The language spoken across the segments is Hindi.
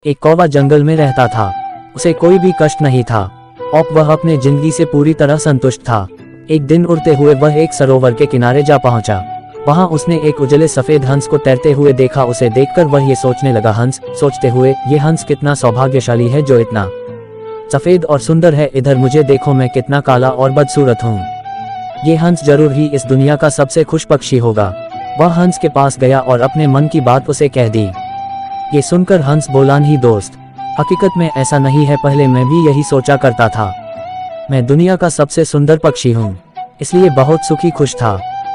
एक कौवा जंगल में रहता था। उसे कोई भी कष्ट नहीं था और वह अपने जिंदगी से पूरी तरह संतुष्ट था। एक दिन उड़ते हुए वह एक सरोवर के किनारे जा पहुंचा। वहां उसने एक उजले सफेद हंस को तैरते हुए देखा। उसे देखकर वह ये सोचने लगा, हंस सोचते हुए, ये हंस कितना सौभाग्यशाली है जो इतना सफेद और सुंदर है। इधर मुझे देखो, मैं कितना काला और बदसूरत हूँ। ये हंस जरूर ही इस दुनिया का सबसे खुश पक्षी होगा। वह हंस के पास गया और अपने मन की बात उसे कह दी। ये सुनकर हंस बोला, नहीं दोस्त, हकीकत में ऐसा नहीं है। पहले मैं भी यही सोचा करता था। मैं दुनिया का सबसे सुंदर पक्षी हूँ, इसलिए बहुत सुखी खुश था।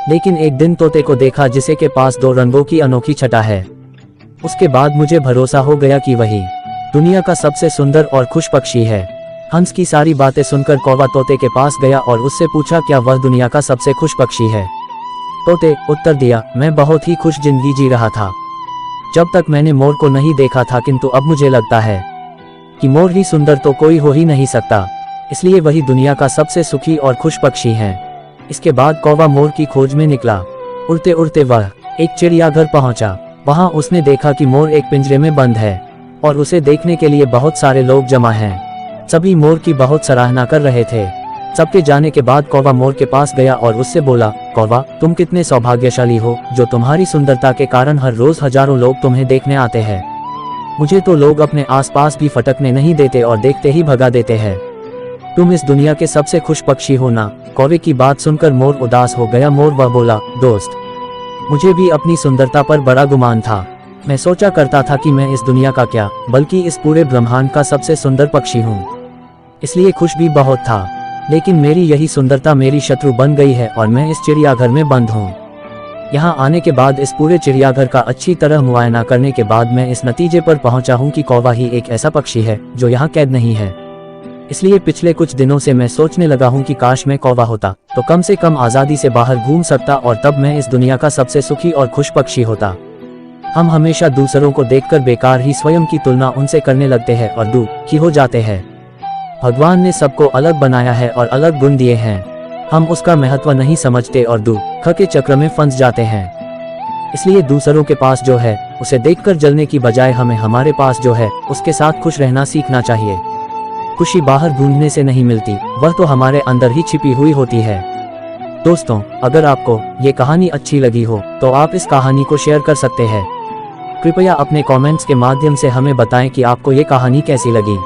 लेकिन एक दिन तोते को देखा जिसे के पास 2 रंगों की अनोखी छटा है। उसके बाद मुझे भरोसा हो गया कि वही दुनिया का सबसे सुंदर और खुश पक्षी है। हंस की सारी बातें सुनकर कौवा तोते के पास गया और उससे पूछा, क्या वह दुनिया का सबसे खुश पक्षी है? तोते उत्तर दिया, मैं बहुत ही खुश जिंदगी जी रहा था जब तक मैंने मोर को नहीं देखा था, किंतु अब मुझे लगता है कि मोर ही सुंदर तो कोई हो ही नहीं सकता, इसलिए वही दुनिया का सबसे सुखी और खुश पक्षी है। इसके बाद कौवा मोर की खोज में निकला। उड़ते उड़ते वह एक चिड़ियाघर पहुंचा। वहां उसने देखा कि मोर एक पिंजरे में बंद है और उसे देखने के लिए बहुत सारे लोग जमा हैं। सभी मोर की बहुत सराहना कर रहे थे। सबके जाने के बाद कौवा मोर के पास गया और उससे बोला, कौवा, तुम कितने सौभाग्यशाली हो जो तुम्हारी सुंदरता के कारण हर रोज हजारों लोग तुम्हें देखने आते हैं। मुझे तो लोग अपने आसपास भी फटकने नहीं देते और देखते ही भगा देते हैं। तुम इस दुनिया के सबसे खुश पक्षी हो ना। कौवे की बात सुनकर मोर उदास हो गया। मोर वह बोला, दोस्त, मुझे भी अपनी सुंदरता पर बड़ा गुमान था। मैं सोचा करता था कि मैं इस दुनिया का क्या, बल्कि इस पूरे ब्रह्मांड का सबसे सुंदर पक्षी हूँ, इसलिए खुश भी बहुत था। लेकिन मेरी यही सुंदरता मेरी शत्रु बन गई है और मैं इस चिड़ियाघर में बंद हूँ। यहाँ आने के बाद, इस पूरे चिड़ियाघर का अच्छी तरह मुआयना करने के बाद मैं इस नतीजे पर पहुंचा हूँ कि कौवा ही एक ऐसा पक्षी है जो यहाँ कैद नहीं है। इसलिए पिछले कुछ दिनों से मैं सोचने लगा हूँ कि काश मैं कौवा होता तो कम से कम आज़ादी से बाहर घूम सकता और तब मैं इस दुनिया का सबसे सुखी और खुश पक्षी होता। हम हमेशा दूसरों को देखकर बेकार ही स्वयं की तुलना उनसे करने लगते हैं और दुखी हो जाते हैं। भगवान ने सबको अलग बनाया है और अलग गुण दिए हैं। हम उसका महत्व नहीं समझते और दुख के चक्र में फंस जाते हैं। इसलिए दूसरों के पास जो है उसे देखकर जलने की बजाय हमें हमारे पास जो है उसके साथ खुश रहना सीखना चाहिए। खुशी बाहर ढूंढने से नहीं मिलती, वह तो हमारे अंदर ही छिपी हुई होती है। दोस्तों, अगर आपको ये कहानी अच्छी लगी हो तो आप इस कहानी को शेयर कर सकते हैं। कृपया अपने कमेंट्स के माध्यम से हमें बताएं कि आपको ये कहानी कैसी लगी।